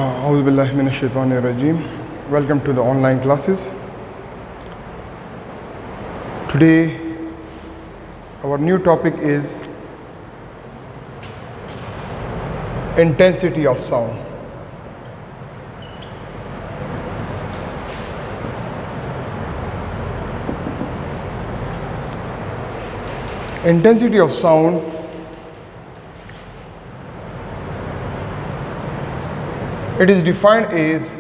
A'udhu billahi minash shaitanir rajeem. Welcome to the online classes. Today our new topic is intensity of sound. Intensity of sound it is defined as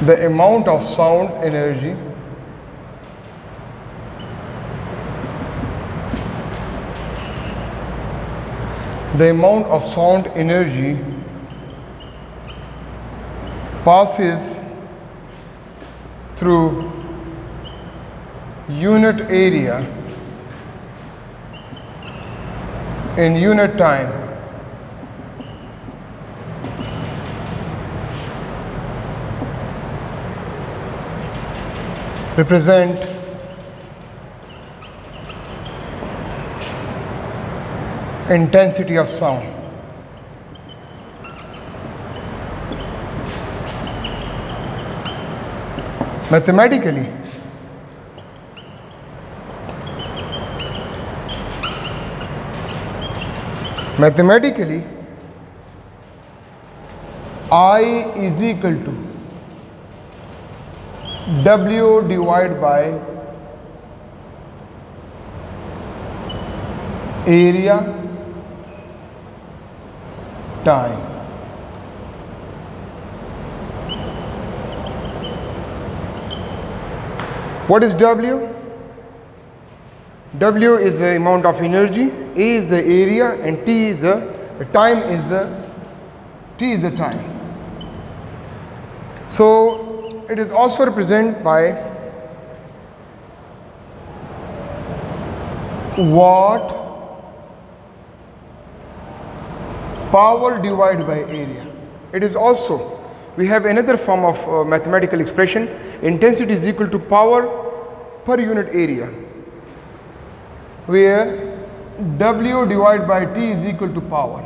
the amount of sound energy passes through unit area in unit time represent intensity of sound. Mathematically, I is equal to W divided by area time. What is W? W is the amount of energy, A is the area, and T is the time is the time. So it is also represented by watt power divided by area. It is also, we have another form of mathematical expression. Intensity is equal to power per unit area, where W divided by T is equal to power.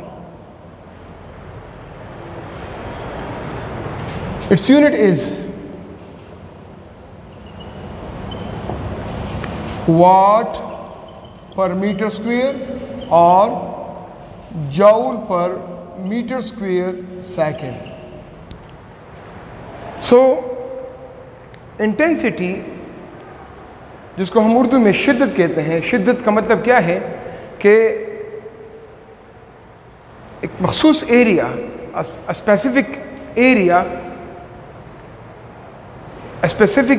Its unit is watt per meter square or joule per meter square second. So intensity जिसको हम उर्दू में शिद्दत कहते हैं, शिद्दत का मतलब क्या है कि एक मखसूस area, specific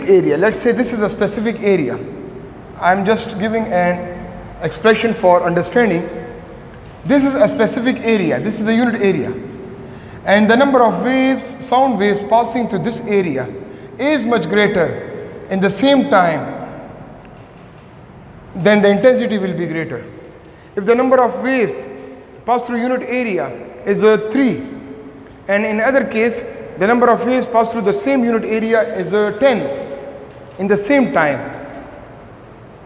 area, let's say this is a specific area. I'm just giving an expression for understanding. This is a specific area, this is a unit area, and the number of waves, sound waves passing through this area is much greater in the same time, then the intensity will be greater. If the number of waves passed through unit area is 3, and in other case the number of waves passed through the same unit area is 10 in the same time,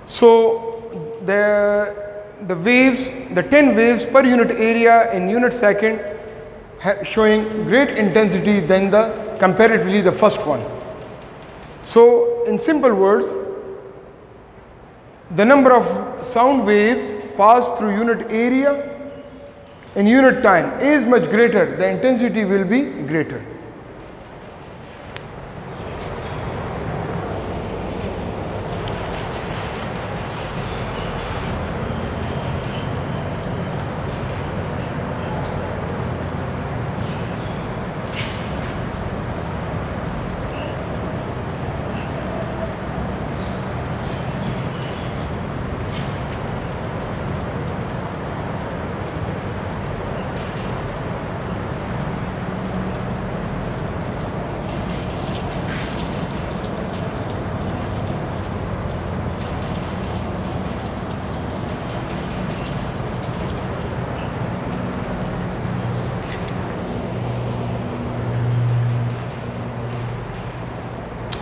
so the waves, the 10 waves per unit area in unit second showing great intensity than the comparatively the first one. So in simple words, the number of sound waves passed through unit area in unit time is much greater, the intensity will be greater.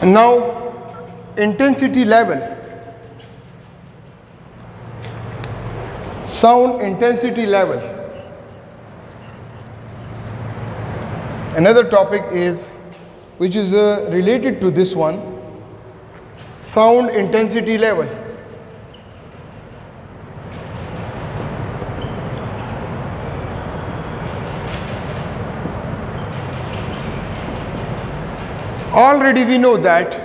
Now intensity level, sound intensity level. Another topic is, which is related to this one, sound intensity level. Already we know that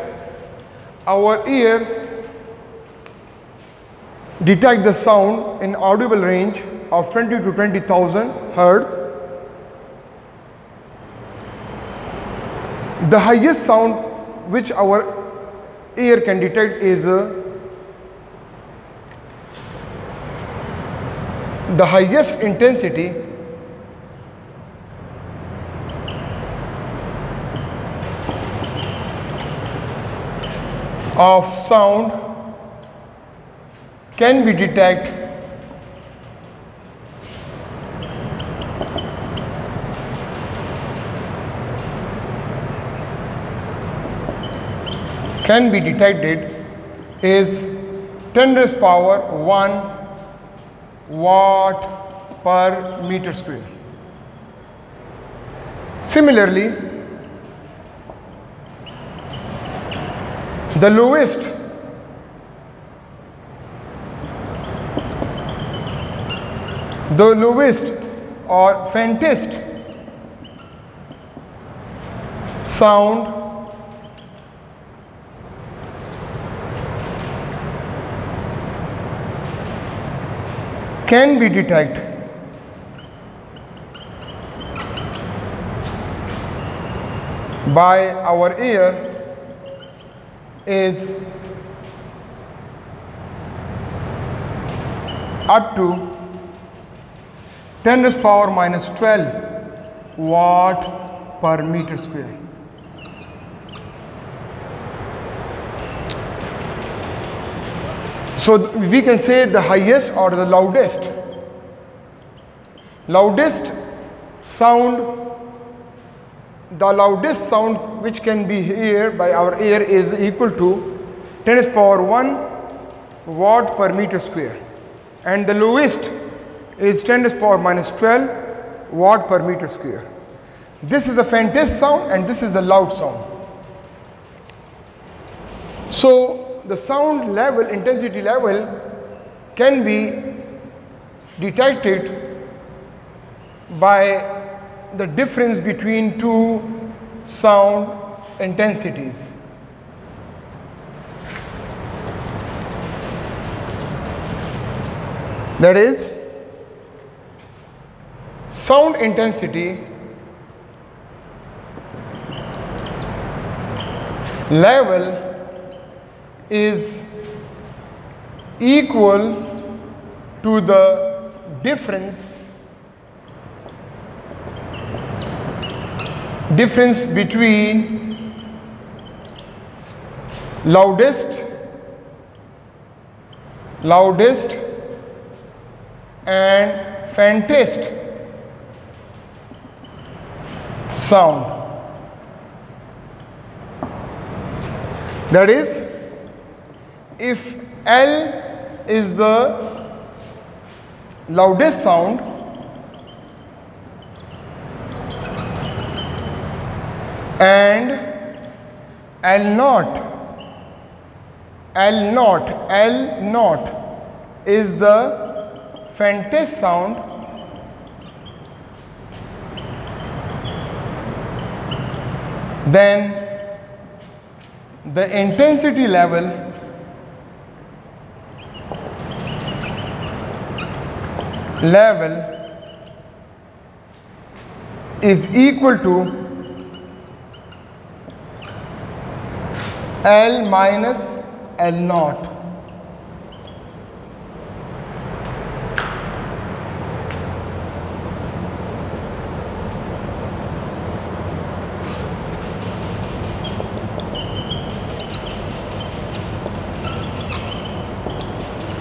our ear detects the sound in audible range of 20 to 20,000 hertz. The highest sound which our ear can detect is the highest intensity of sound can be detected is 10 raised power 1 watt per meter square. Similarly, the lowest or faintest sound can be detected by our ear is up to 10 raised power minus 12 watt per meter square. So we can say the highest or the loudest sound, which can be heard by our ear is equal to 10 raised power 1 watt per meter square, and the lowest is 10 raised power minus 12 watt per meter square. This is the faintest sound and this is the loud sound. So the sound level, intensity level, can be detected by the difference between two sound intensities. That is, sound intensity level is equal to the difference between loudest and faintest sound. That is, if L is the loudest sound and L naught is the faintest sound, then the intensity level is equal to L minus L naught.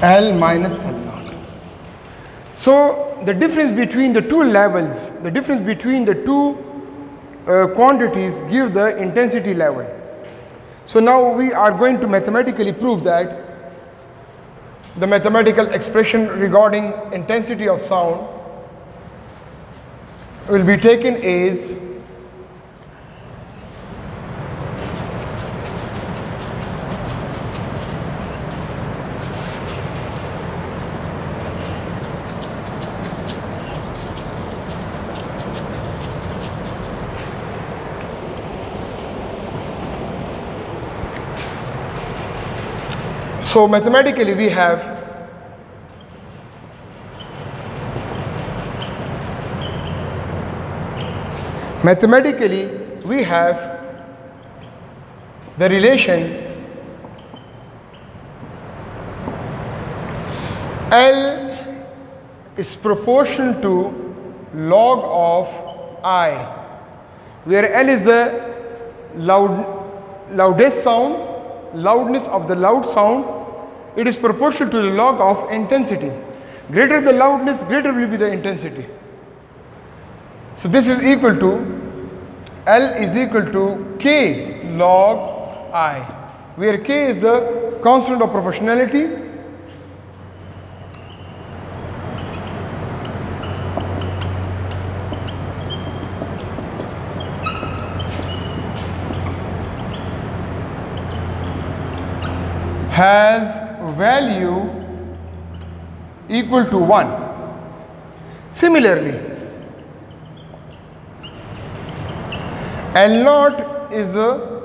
L minus L naught. So the difference between the two levels, the difference between the two quantities give the intensity level. So now we are going to mathematically prove that the mathematical expression regarding intensity of sound will be taken as So mathematically we have the relation L is proportional to log of I, where L is the loudest sound, loudness of the loud sound. It is proportional to the log of intensity. Greater the loudness, greater will be the intensity. So this is equal to L is equal to K log I, where K is the constant of proportionality. Has value equal to 1. Similarly, L naught is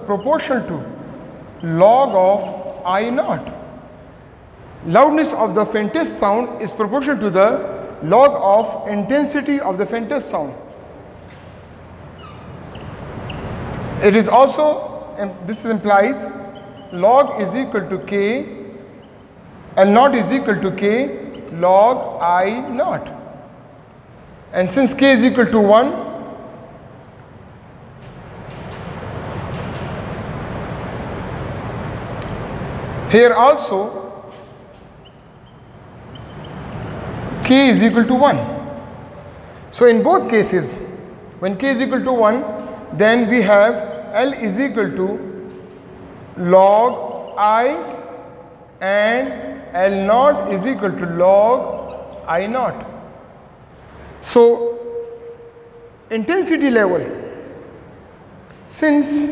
proportional to log of I naught. Loudness of the faintest sound is proportional to the log of intensity of the faintest sound. It is also, this implies log is equal to K, L naught is equal to K log I naught. And since K is equal to 1, here also K is equal to 1. So in both cases, when K is equal to 1, then we have L is equal to log I and L naught is equal to log I naught. So intensity level, since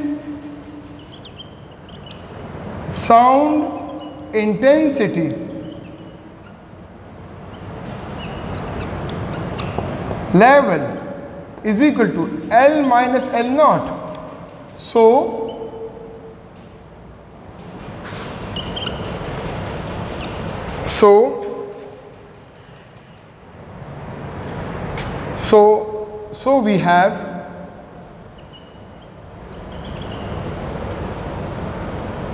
sound intensity level is equal to L minus L naught, so we have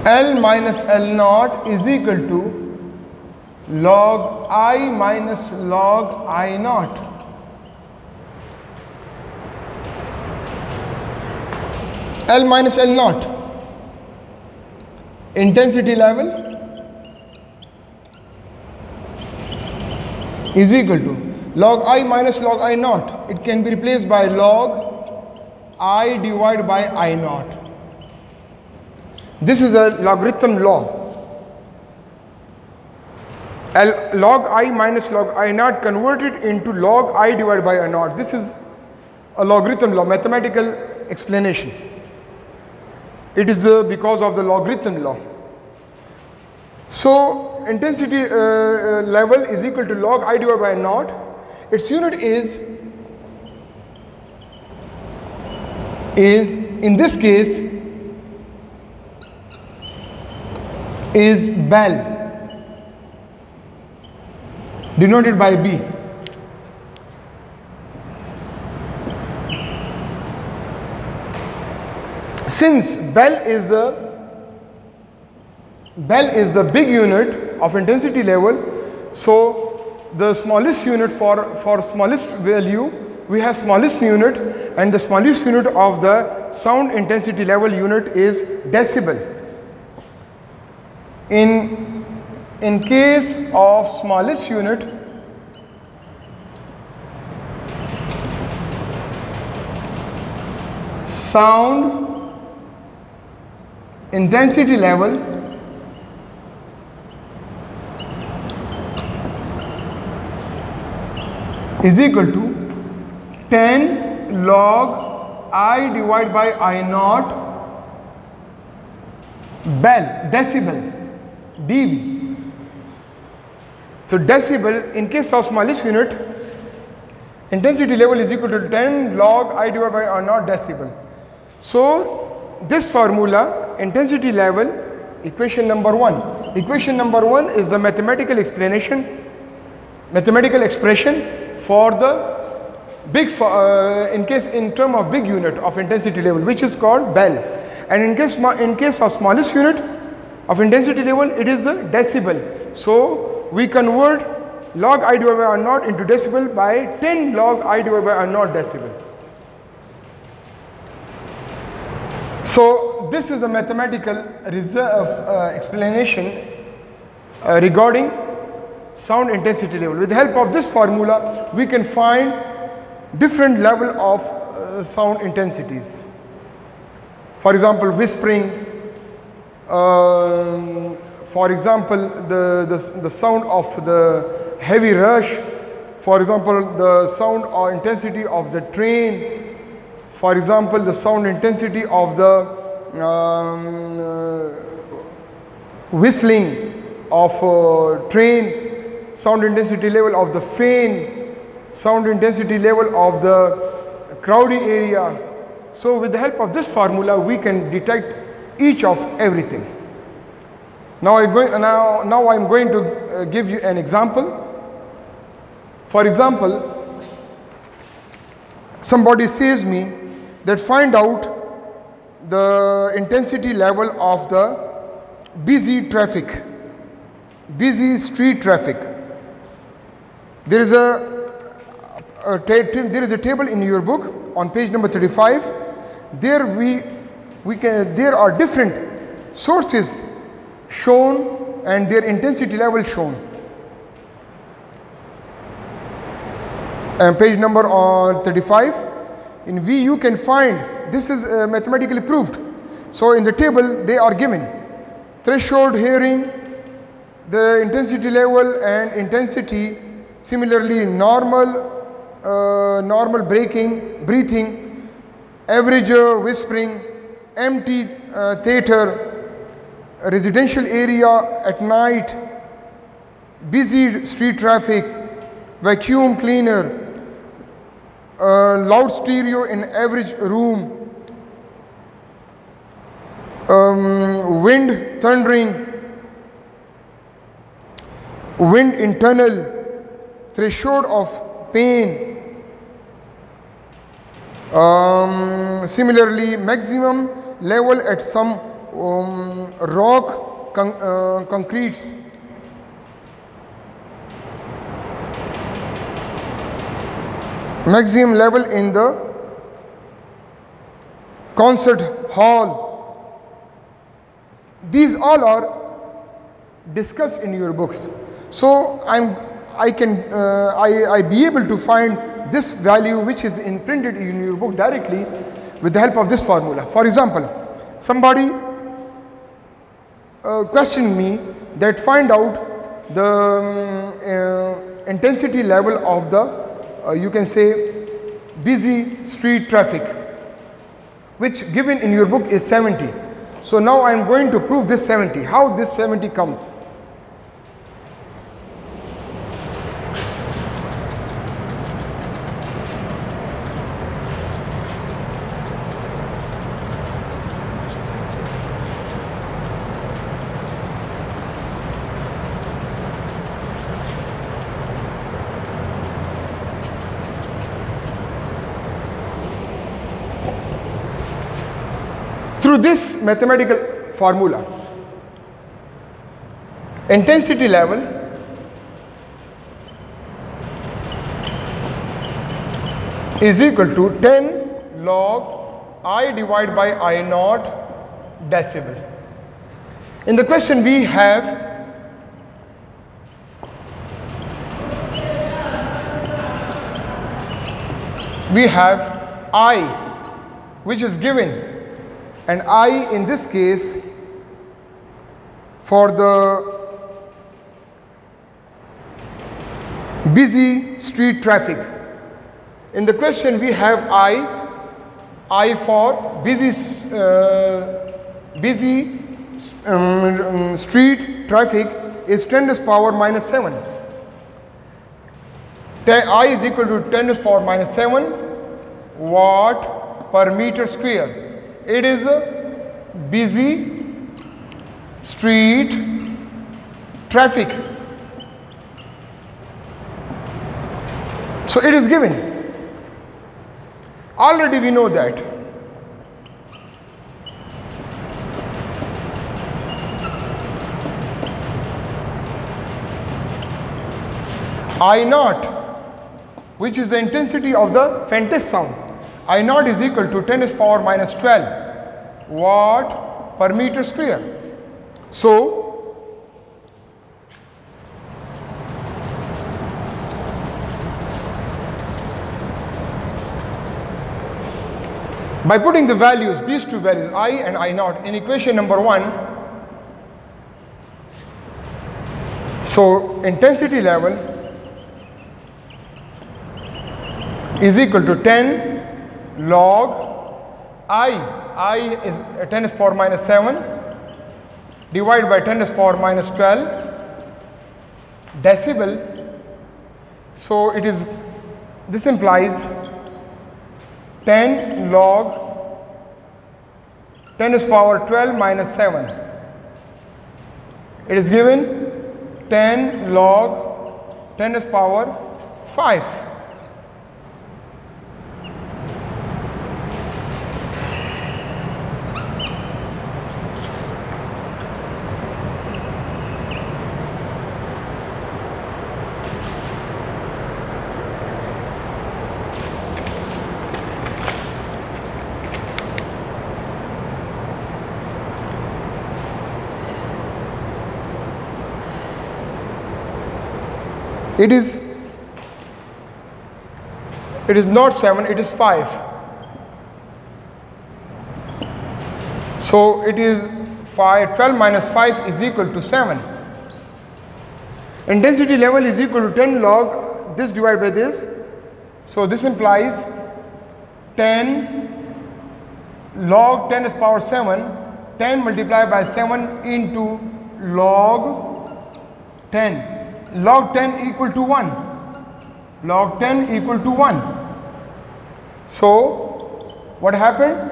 L minus L naught is equal to log I minus log I naught. L minus L naught, intensity level, is equal to log I minus log I naught. It can be replaced by log I divided by I naught. This is a logarithm law. Log I minus log I naught converted into log I divided by I naught. This is a logarithm law, mathematical explanation. It is because of the logarithm law. So intensity level is equal to log I divided by I naught. Its unit is in this case is Bell, denoted by B. Since Bell is the big unit of intensity level, so the smallest unit for smallest value, we have smallest unit, and the smallest unit of the sound intensity level unit is decibel. In case of smallest unit, sound intensity level is equal to 10 log I divided by I naught Bell, decibel, dB. So decibel, in case of smallest unit, intensity level is equal to 10 log I divided by I naught decibel. So this formula, intensity level Equation number 1. Equation number 1 is the mathematical expression for the big, in term of big unit of intensity level, which is called bel. And in case of smallest unit of intensity level, it is the decibel. So we convert log I divided by R naught into decibel by 10 log I divided by R naught decibel. So this is the mathematical explanation regarding sound intensity level. With the help of this formula, we can find different level of sound intensities. For example, whispering, for example, the sound of the heavy rush, for example, the sound or intensity of the train, for example, the sound intensity of the whistling of train, sound intensity level of the fan, sound intensity level of the crowded area. So with the help of this formula, we can detect each of everything. Now I'm going to give you an example. For example, somebody says me that find out the intensity level of the busy street traffic. There is a table in your book on page number 35. There there are different sources shown and their intensity level shown. And page number on 35. In V you can find, this is mathematically proved. So in the table they are given threshold hearing, the intensity level and intensity, similarly normal breathing, average whispering, empty theater, residential area at night, busy street traffic, vacuum cleaner, loud stereo in average room, wind thundering, wind in tunnel, threshold of pain, similarly maximum level at some rock concretes, maximum level in the concert hall. These all are discussed in your books. So I be able to find this value which is imprinted in your book directly with the help of this formula. For example, somebody questioned me that find out the intensity level of the you can say busy street traffic, which given in your book is 70. So now I am going to prove this 70. How this 70 comes? Through this mathematical formula, intensity level is equal to 10 log I divided by I naught decibel. In the question we have I, which is given, and I in this case for the busy street traffic. In the question we have I for busy street traffic is 10 to the power minus 7. I is equal to 10 to the power minus 7 watt per meter square. It is a busy street traffic. So it is given. Already we know that. I naught, which is the intensity of the faintest sound. I naught is equal to 10 to the power minus 12 watt per meter square. So by putting the values, these two values, I and I naught, in equation number 1, so intensity level is equal to 10 log I is 10 to the power minus 7 divided by 10 to the power minus 12 decibel. So it is, this implies 10 log 10 to the power 12 minus 7. It is given 10 log 10 to the power 5. It is not 7, it is 5. So it is 12 minus 5 is equal to 7. Intensity level is equal to 10 log this divided by this. So this implies 10 log 10 to the power 7, 10 multiplied by 7 into log 10. Log 10 equal to 1. Log 10 equal to 1. So what happened?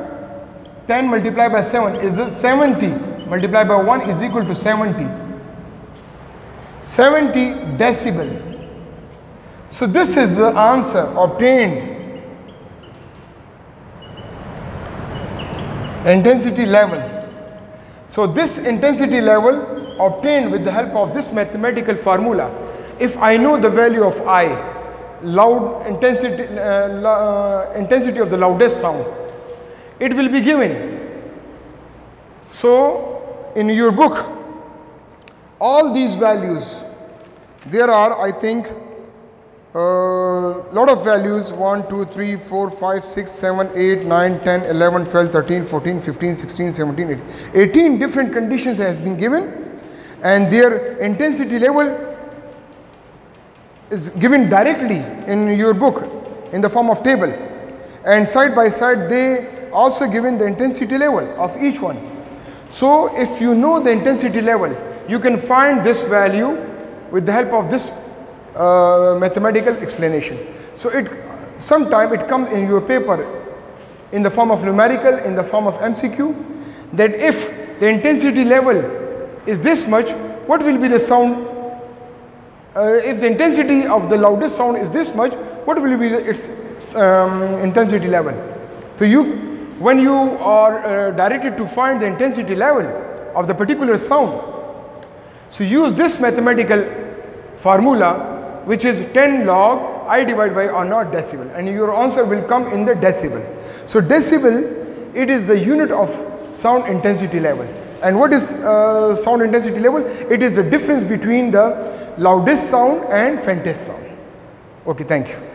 10 multiplied by 7 is 70. Multiplied by 1 is equal to 70. 70 decibel. So this is the answer obtained. Intensity level. So this intensity level obtained with the help of this mathematical formula. If I know the value of I, loud intensity, intensity of the loudest sound, it will be given. So in your book, all these values, there are, I think, lot of values, 1, 2, 3, 4, 5, 6, 7, 8, 9, 10, 11, 12, 13, 14, 15, 16, 17, 18. 18 different conditions has been given, and their intensity level is given directly in your book in the form of table, and side by side they also given the intensity level of each one. So if you know the intensity level, you can find this value with the help of this mathematical explanation. So sometime it comes in your paper in the form of numerical, in the form of MCQ, that if the intensity level is this much, what will be the sound? If the intensity of the loudest sound is this much, what will be its intensity level? So when you are directed to find the intensity level of the particular sound, so use this mathematical formula, which is 10 log I divided by R naught decibel, and your answer will come in the decibel. So decibel, it is the unit of sound intensity level. And what is sound intensity level? It is the difference between the loudest sound and faintest sound. Okay, thank you.